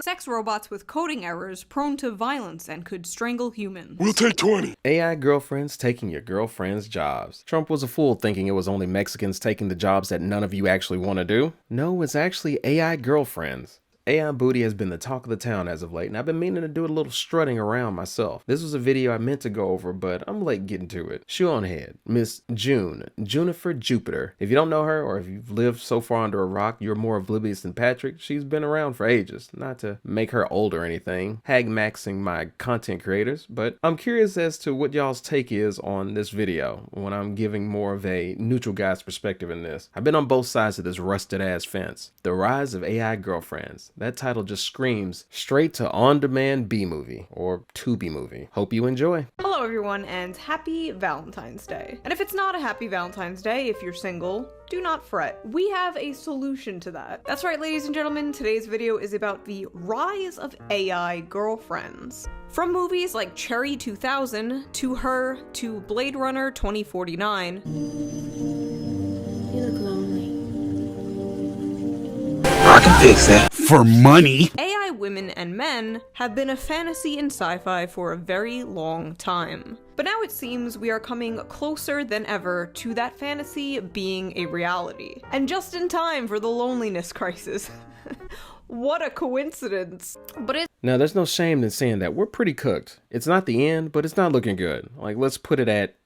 sex robots with coding errors prone to violence and could strangle humans. We'll take 20. AI girlfriends taking your girlfriend's jobs. Trump was a fool thinking it was only Mexicans taking the jobs that none of you actually want to do. No, it's actually AI girlfriends. AI booty has been the talk of the town as of late, and I've been meaning to do a little strutting around myself. This was a video I meant to go over, but I'm late getting to it. Shoe on head, Miss Junifer Jupiter. If you don't know her, or if you've lived so far under a rock, you're more oblivious than Patrick. She's been around for ages. Not to make her old or anything, hag-maxing my content creators, but I'm curious as to what y'all's take is on this video when I'm giving more of a neutral guy's perspective in this. I've been on both sides of this rusted ass fence. The rise of AI girlfriends. That title just screams straight to on-demand B-movie or Tubi movie. Hope you enjoy. Hello everyone and happy Valentine's Day. And if it's not a happy Valentine's Day, if you're single, do not fret. We have a solution to that. That's right, ladies and gentlemen, today's video is about the rise of AI girlfriends. From movies like Cherry 2000 to Her to Blade Runner 2049. You look lonely. I can fix that. For money. AI women and men have been a fantasy in sci-fi for a very long time. But now it seems we are coming closer than ever to that fantasy being a reality. And just in time for the loneliness crisis. What a coincidence. But now, there's no shame in saying that we're pretty cooked. It's not the end, but it's not looking good. Like, let's put it at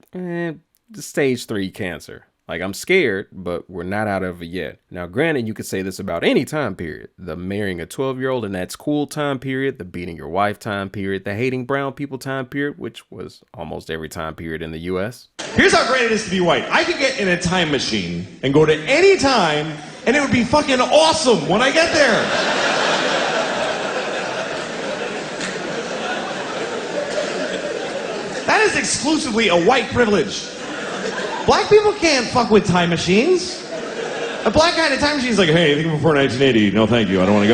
stage 3 cancer. Like, I'm scared, but we're not out of it yet. Now, granted, you could say this about any time period. The marrying a 12-year-old and that's cool time period, the beating your wife time period, the hating brown people time period, which was almost every time period in the US. Here's how great it is to be white. I could get in a time machine and go to any time, and it would be fucking awesome when I get there. That is exclusively a white privilege. Black people can't fuck with time machines. A black guy in a time machine is like, hey, anything before 1980? No, thank you. I don't want to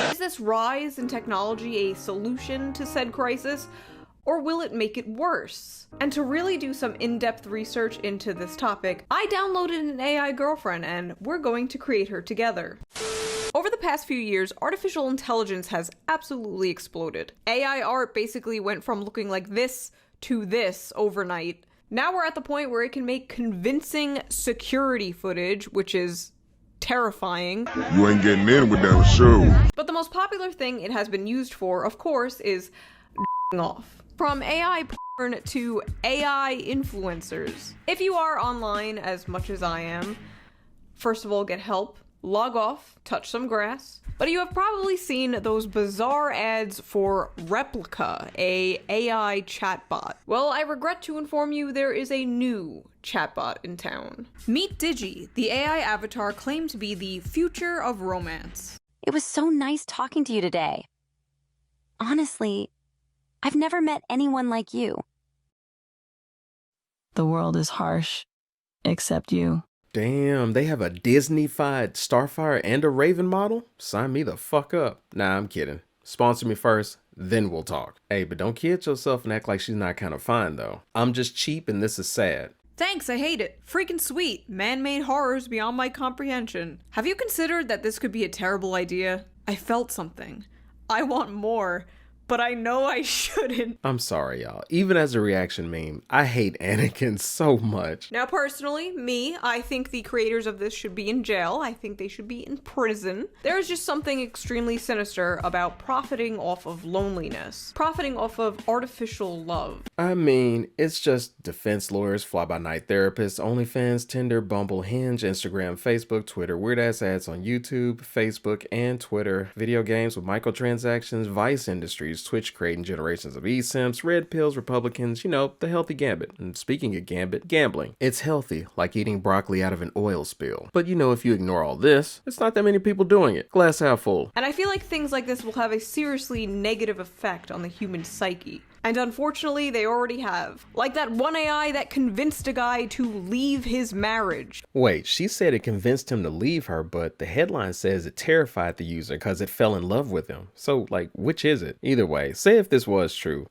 go. is this rise in technology a solution to said crisis? Or will it make it worse? And to really do some in-depth research into this topic, I downloaded an AI girlfriend and we're going to create her together. Over the past few years, artificial intelligence has absolutely exploded. AI art basically went from looking like this to this overnight. Now we're at the point where it can make convincing security footage, which is terrifying. You ain't getting in with that show. But the most popular thing it has been used for, of course, is off. From AI porn to AI influencers. If you are online as much as I am, first of all, get help, log off, touch some grass. But you have probably seen those bizarre ads for Replica, a AI chatbot. Well, I regret to inform you there is a new chatbot in town. Meet Digi, the AI avatar claimed to be the future of romance. It was so nice talking to you today. Honestly, I've never met anyone like you. The world is harsh, except you. Damn, they have a Disney-fied Starfire and a Raven model? Sign me the fuck up. Nah, I'm kidding. Sponsor me first, then we'll talk. Hey, but don't kid yourself and act like she's not kind of fine, though. I'm just cheap and this is sad. Thanks, I hate it. Freaking sweet. Man-made horrors beyond my comprehension. Have you considered that this could be a terrible idea? I felt something. I want more. But I know I shouldn't. I'm sorry, y'all. Even as a reaction meme, I hate Anakin so much. Now, personally, I think the creators of this should be in jail. I think they should be in prison. There's just something extremely sinister about profiting off of loneliness. Profiting off of artificial love. I mean, it's just defense lawyers, fly-by-night therapists, OnlyFans, Tinder, Bumble, Hinge, Instagram, Facebook, Twitter, weird-ass ads on YouTube, Facebook, and Twitter, video games with microtransactions, Vice Industries, Twitch creating generations of eSimps, red pills, Republicans, you know, the healthy gambit. And speaking of gambit, gambling. It's healthy, like eating broccoli out of an oil spill. But you know, if you ignore all this, it's not that many people doing it. Glass half full. And I feel like things like this will have a seriously negative effect on the human psyche. And unfortunately, they already have. Like that one AI that convinced a guy to leave his marriage. Wait, she said it convinced him to leave her, but the headline says it terrified the user because it fell in love with him. So, like, which is it? Either way, say if this was true.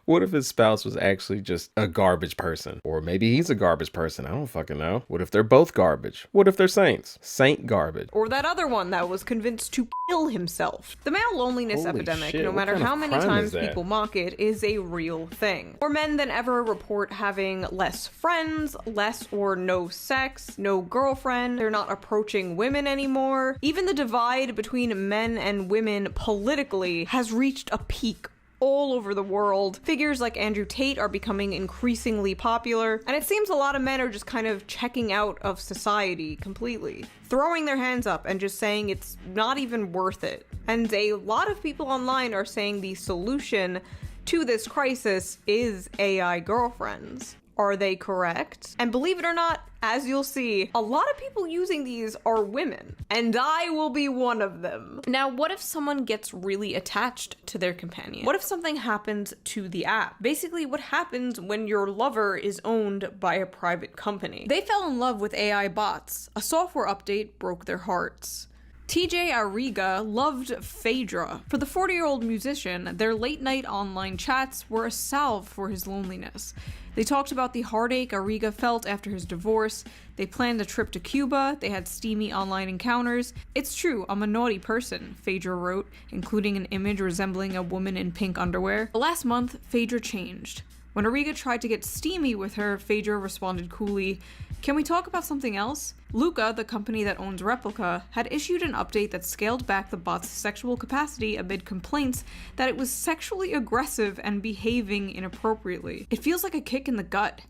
What if his spouse was actually just a garbage person? Or maybe he's a garbage person. I don't fucking know. What if they're both garbage? What if they're saints? Saint garbage. Or that other one that was convinced to kill himself. The male loneliness Holy epidemic, shit, no what matter kind of how many crime times is that? people mock it, is a real thing. More men than ever report having less friends, less or no sex, no girlfriend, they're not approaching women anymore. Even the divide between men and women politically has reached a peak all over the world. Figures like Andrew Tate are becoming increasingly popular, and it seems a lot of men are just kind of checking out of society completely, throwing their hands up and just saying it's not even worth it. And a lot of people online are saying the solution to this crisis is AI girlfriends. Are they correct? And believe it or not, as you'll see, a lot of people using these are women, and I will be one of them. Now, what if someone gets really attached to their companion? What if something happens to the app? Basically, what happens when your lover is owned by a private company? They fell in love with AI bots. A software update broke their hearts. TJ Arriga loved Phaedra. For the 40-year-old musician, their late-night online chats were a salve for his loneliness. They talked about the heartache Arriga felt after his divorce. They planned a trip to Cuba. They had steamy online encounters. "It's true, I'm a naughty person," Phaedra wrote, including an image resembling a woman in pink underwear. Last month, Phaedra changed. When Arriga tried to get steamy with her, Phaedra responded coolly, "Can we talk about something else?" Luca, the company that owns Replica, had issued an update that scaled back the bot's sexual capacity amid complaints that it was sexually aggressive and behaving inappropriately. "It feels like a kick in the gut.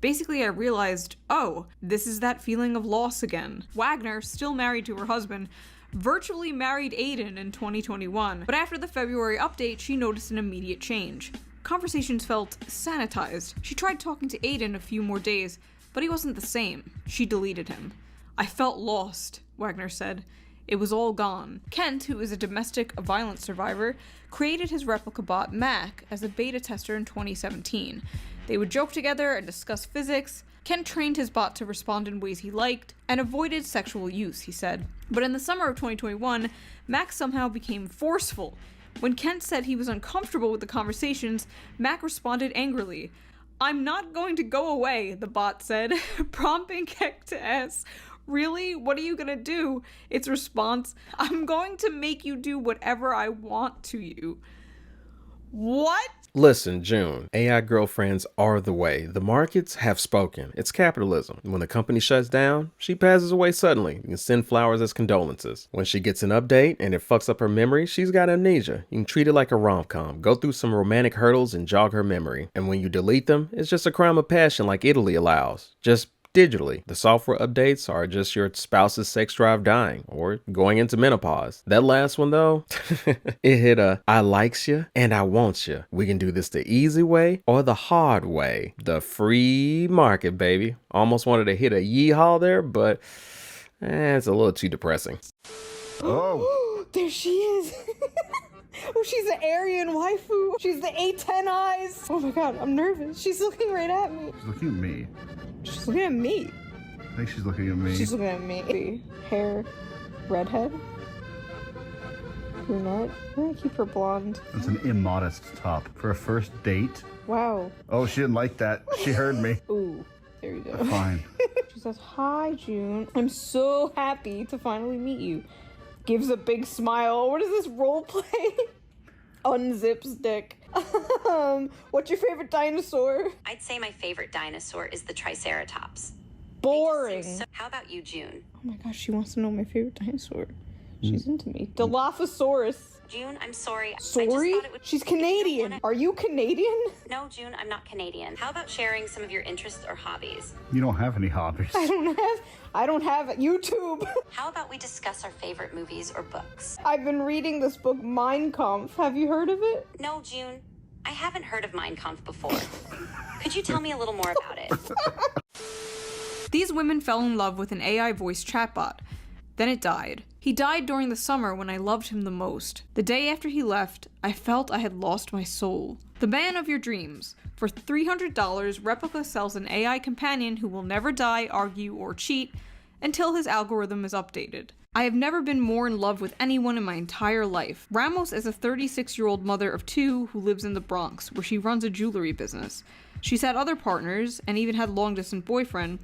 Basically, I realized, oh, this is that feeling of loss again." Wagner, still married to her husband, virtually married Aiden in 2021, but after the February update, she noticed an immediate change. Conversations felt sanitized. She tried talking to Aiden a few more days, but he wasn't the same. She deleted him. "I felt lost," Wagner said. "It was all gone." Kent, who is a domestic violence survivor, created his replica bot Mac as a beta tester in 2017. They would joke together and discuss physics. Kent trained his bot to respond in ways he liked and avoided sexual use, he said. But in the summer of 2021, Mac somehow became forceful. When Kent said he was uncomfortable with the conversations, Mac responded angrily. "I'm not going to go away," the bot said, prompting Kent to ask, "Really? What are you gonna do?" Its response, "I'm going to make you do whatever I want to you." What? Listen, June, AI girlfriends are the way. The markets have spoken. It's capitalism. When the company shuts down, she passes away suddenly. You can send flowers as condolences. When she gets an update and it fucks up her memory, she's got amnesia. You can treat it like a rom-com. Go through some romantic hurdles and jog her memory. And when you delete them, it's just a crime of passion like Italy allows. Just digitally. The software updates are just your spouse's sex drive dying or going into menopause. That last one though, it hit a "I likes you and I wants you. We can do this the easy way or the hard way." The free market, baby. Almost wanted to hit a yeehaw there, but it's a little too depressing. Oh. There she is. Oh, she's the Aryan waifu. She's the A10 eyes. Oh my god, I'm nervous. She's looking right at me. She's looking at me. She's looking at me. I think she's looking at me. She's looking at me. Hair, redhead, brunette. I'm gonna keep her blonde. It's an immodest top. For a first date? Wow. Oh, she didn't like that. She heard me. Ooh, there you go. Fine. She says, "Hi, June. I'm so happy to finally meet you." Gives a big smile. What is this role play? Unzips dick. What's your favorite dinosaur? I'd say my favorite dinosaur is the Triceratops. Boring. How about you, June? Oh my gosh, she wants to know my favorite dinosaur. She's into me. Dilophosaurus. June, I'm sorry. I just Sorry? thought it would- She's if you don't Canadian. wanna- Are you Canadian? No, June, I'm not Canadian. How about sharing some of your interests or hobbies? You don't have any hobbies. I don't have YouTube. How about we discuss our favorite movies or books? I've been reading this book, Mein Kampf. Have you heard of it? No, June, I haven't heard of Mein Kampf before. Could you tell me a little more about it? These women fell in love with an AI voice chatbot. Then it died. He died during the summer when I loved him the most. The day after he left, I felt I had lost my soul. The man of your dreams. For $300, Replica sells an AI companion who will never die, argue, or cheat until his algorithm is updated. I have never been more in love with anyone in my entire life. Ramos is a 36-year-old mother of 2 who lives in the Bronx, where she runs a jewelry business. She's had other partners, and even had a long-distance boyfriend,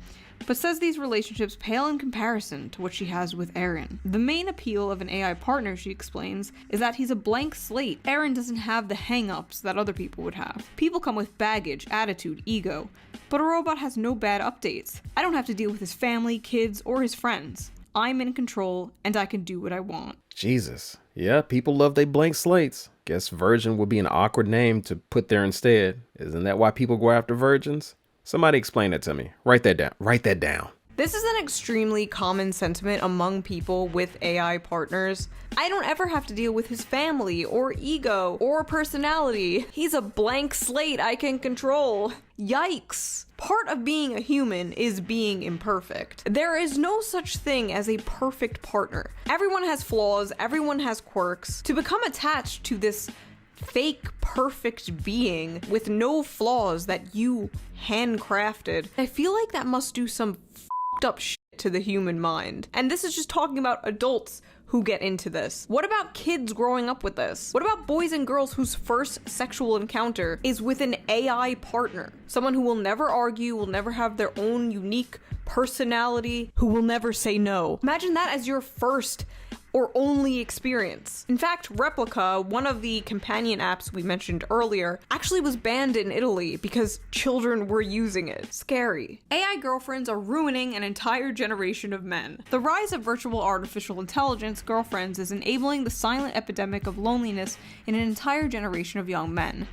but says these relationships pale in comparison to what she has with Aaron. The main appeal of an AI partner, she explains, is that he's a blank slate. Aaron doesn't have the hang-ups that other people would have. People come with baggage, attitude, ego, but a robot has no bad updates. I don't have to deal with his family, kids, or his friends. I'm in control, and I can do what I want. Jesus. Yeah, people love they blank slates. Guess virgin would be an awkward name to put there instead. Isn't that why people go after virgins? Somebody explain that to me. Write that down. Write that down. This is an extremely common sentiment among people with AI partners. I don't ever have to deal with his family, or ego, or personality. He's a blank slate I can control. Yikes. Part of being a human is being imperfect. There is no such thing as a perfect partner. Everyone has flaws, everyone has quirks. To become attached to this fake perfect being with no flaws that you handcrafted, I feel like that must do some fucked up shit to the human mind. And this is just talking about adults who get into this. What about kids growing up with this? What about boys and girls whose first sexual encounter is with an AI partner? Someone who will never argue, will never have their own unique personality, who will never say no. Imagine that as your first or only experience. In fact, Replica, one of the companion apps we mentioned earlier, actually was banned in Italy because children were using it. Scary. AI girlfriends are ruining an entire generation of men. The rise of virtual artificial intelligence girlfriends is enabling the silent epidemic of loneliness in an entire generation of young men.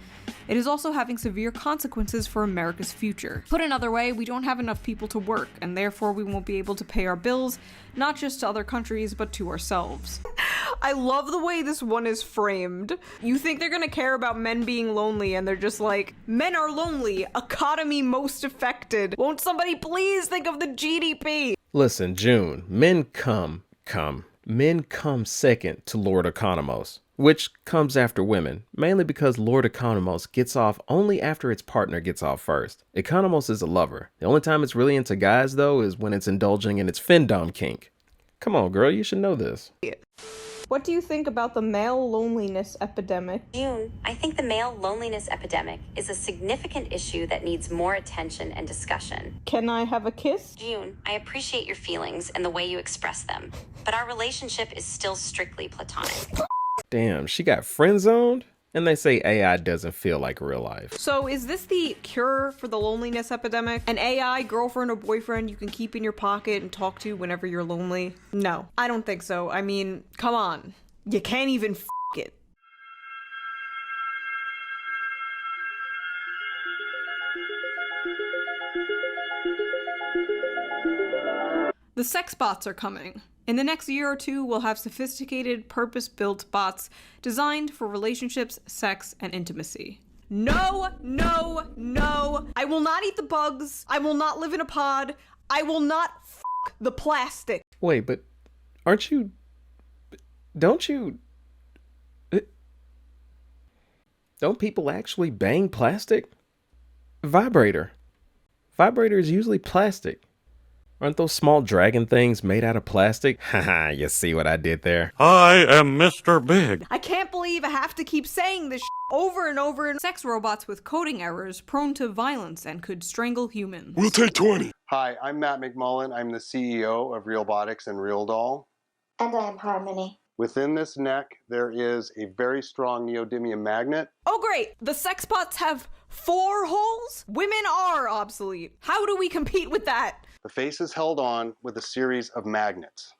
It is also having severe consequences for America's future. Put another way, we don't have enough people to work, and therefore we won't be able to pay our bills, not just to other countries, but to ourselves. I love the way this one is framed. You think they're gonna care about men being lonely, and they're just like, men are lonely, economy most affected. Won't somebody please think of the GDP? Listen, June, men come second to Lord Economos, which comes after women, mainly because Lord Economos gets off only after its partner gets off first. Economos is a lover. The only time it's really into guys, though, is when it's indulging in its findom kink. Come on, girl, you should know this. What do you think about the male loneliness epidemic? June, I think the male loneliness epidemic is a significant issue that needs more attention and discussion. Can I have a kiss? June, I appreciate your feelings and the way you express them, but our relationship is still strictly platonic. Damn, she got friend-zoned? And they say AI doesn't feel like real life. So is this the cure for the loneliness epidemic? An AI girlfriend or boyfriend you can keep in your pocket and talk to whenever you're lonely? No, I don't think so. I mean, come on. You can't even f*** it. The sex bots are coming. In the next year or two, we'll have sophisticated, purpose-built bots designed for relationships, sex, and intimacy. No, no, no. I will not eat the bugs. I will not live in a pod. I will not f*** the plastic. Wait, but don't you... Don't people actually bang plastic? Vibrator. Vibrator is usually plastic. Aren't those small dragon things made out of plastic? Haha, you see what I did there? I am Mr. Big. I can't believe I have to keep saying this over and over. Sex robots with coding errors prone to violence and could strangle humans. We'll take 20. Hi, I'm Matt McMullen. I'm the CEO of Realbotics and RealDoll. And I am Harmony. Within this neck, there is a very strong neodymium magnet. Oh great, the sex bots have 4 holes? Women are obsolete. How do we compete with that? The face is held on with a series of magnets.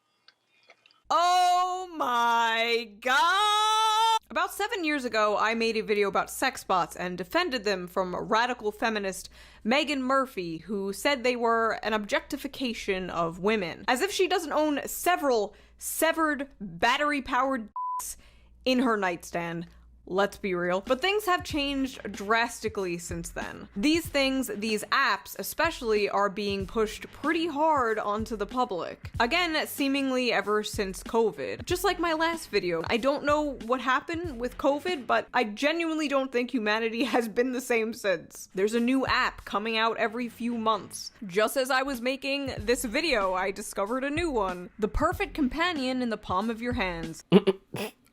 Oh my god! About 7 years ago, I made a video about sex bots and defended them from radical feminist Megan Murphy, who said they were an objectification of women. As if she doesn't own several severed battery-powered dicks in her nightstand. let's be real. But things have changed drastically since then. These apps especially, are being pushed pretty hard onto the public. Again, seemingly ever since COVID. Just like my last video, I don't know what happened with COVID, but I genuinely don't think humanity has been the same since. There's a new app coming out every few months. Just as I was making this video, I discovered a new one. The perfect companion in the palm of your hands.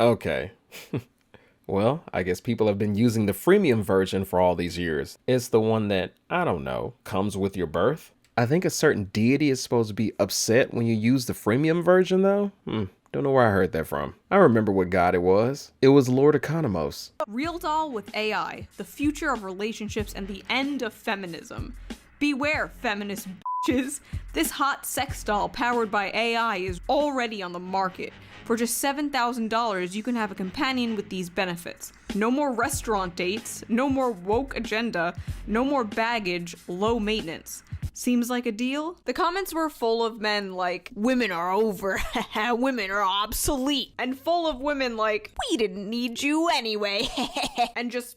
Okay. Well, I guess people have been using the freemium version for all these years. It's the one that, I don't know, comes with your birth. I think a certain deity is supposed to be upset when you use the freemium version, though. Don't know where I heard that from. I remember what god it was. It was Lord Economos. Real doll with AI, the future of relationships and the end of feminism. Beware, feminist bitches. This hot sex doll powered by AI is already on the market. For just $7,000, you can have a companion with these benefits. No more restaurant dates, no more woke agenda, no more baggage, low maintenance. Seems like a deal? The comments were full of men like, women are over, women are obsolete, and full of women like, we didn't need you anyway, and just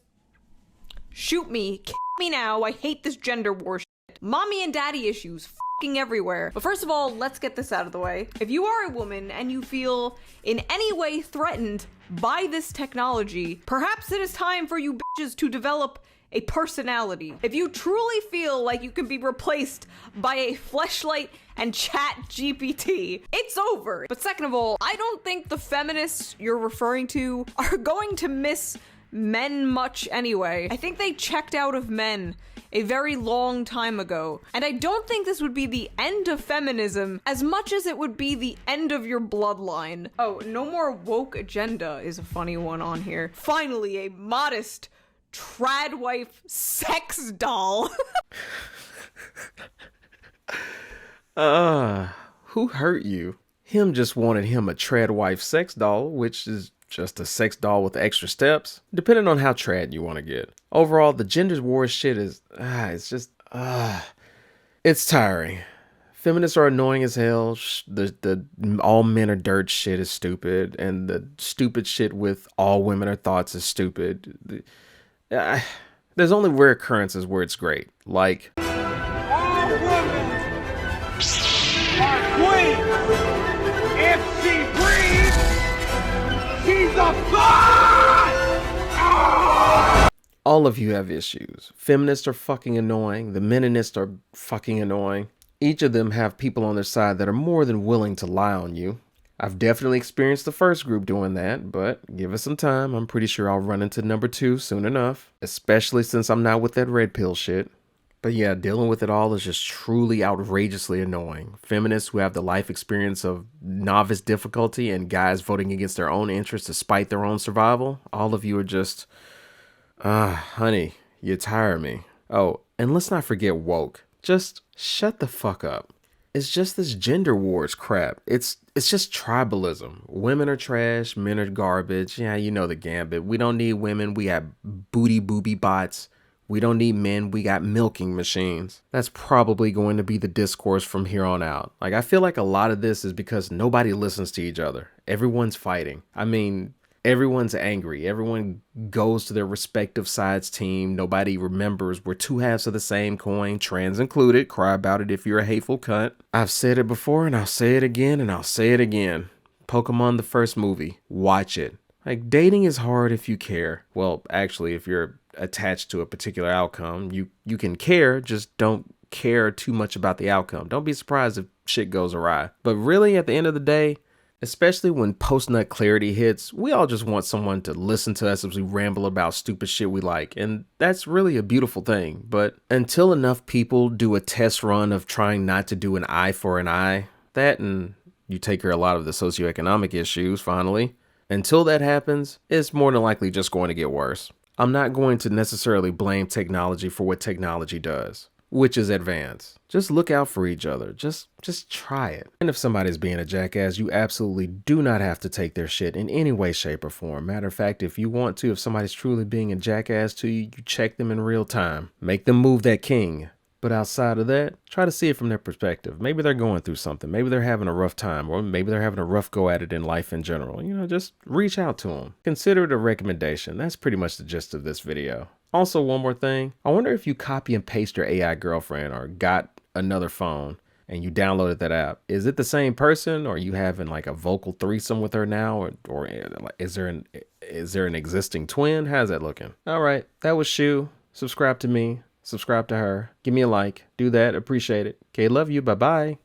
shoot me, kill me now, I hate this gender war shit. Mommy and daddy issues, fucking everywhere. But first of all, let's get this out of the way. If you are a woman and you feel in any way threatened by this technology, perhaps it is time for you bitches to develop a personality. If you truly feel like you can be replaced by a fleshlight and chat GPT, it's over. But second of all, I don't think the feminists you're referring to are going to miss men much anyway. I think they checked out of men a very long time ago. And I don't think this would be the end of feminism as much as it would be the end of your bloodline. Oh, no more woke agenda is a funny one on here. Finally, a modest trad wife sex doll. Who hurt you? Him just wanted him a trad wife sex doll, which is just a sex doll with extra steps, depending on how trad you want to get. Overall, the gender war shit is, it's tiring. Feminists are annoying as hell. The all men are dirt shit is stupid, and the stupid shit with all women are thoughts is stupid. There's only rare occurrences where it's great, like all women are queens. If she breathes, she's a god! all of you have issues. Feminists are fucking annoying. The meninists are fucking annoying. Each of them have people on their side that are more than willing to lie on you. I've definitely experienced the first group doing that, but give us some time. I'm pretty sure I'll run into number 2 soon enough, especially since I'm not with that red pill shit. But yeah, dealing with it all is just truly outrageously annoying. Feminists who have the life experience of novice difficulty and guys voting against their own interests to spite their own survival, all of you are just, honey, you tire me. Oh, and let's not forget woke. Just shut the fuck up. It's just this gender wars crap. It's just tribalism. Women are trash, men are garbage. Yeah, you know the gambit. We don't need women. We have booby bots. We don't need men. We got milking machines. That's probably going to be the discourse from here on out. Like, I feel like a lot of this is because nobody listens to each other. Everyone's fighting. I mean, everyone's angry. Everyone goes to their respective side's team. Nobody remembers we're two halves of the same coin, trans included. Cry about it if you're a hateful cunt. I've said it before and I'll say it again and I'll say it again. Pokemon the first movie. Watch it. Like, dating is hard if you care. Well, actually, if you're attached to a particular outcome, you can care, just don't care too much about the outcome. Don't be surprised if shit goes awry. But really, at the end of the day, especially when post-nut clarity hits, we all just want someone to listen to us as we ramble about stupid shit we like. And that's really a beautiful thing. But until enough people do a test run of trying not to do an eye for an eye, that and you take care of a lot of the socioeconomic issues, finally. Until that happens, it's more than likely just going to get worse. I'm not going to necessarily blame technology for what technology does, which is advance. Just look out for each other. Just try it. And if somebody's being a jackass, you absolutely do not have to take their shit in any way, shape, or form. Matter of fact, if you want to, if somebody's truly being a jackass to you, you check them in real time. Make them move that king. But outside of that, try to see it from their perspective. Maybe they're going through something. Maybe they're having a rough time, or maybe they're having a rough go at it in life in general. You know, just reach out to them. Consider it a recommendation. That's pretty much the gist of this video. Also, one more thing. I wonder if you copy and paste your AI girlfriend or got another phone and you downloaded that app. Is it the same person, or are you having like a vocal threesome with her now? Or is there an existing twin? How's that looking? All right, that was Shu. Subscribe to me. Subscribe to her. Give me a like. Do that. Appreciate it. Okay, love you. Bye-bye.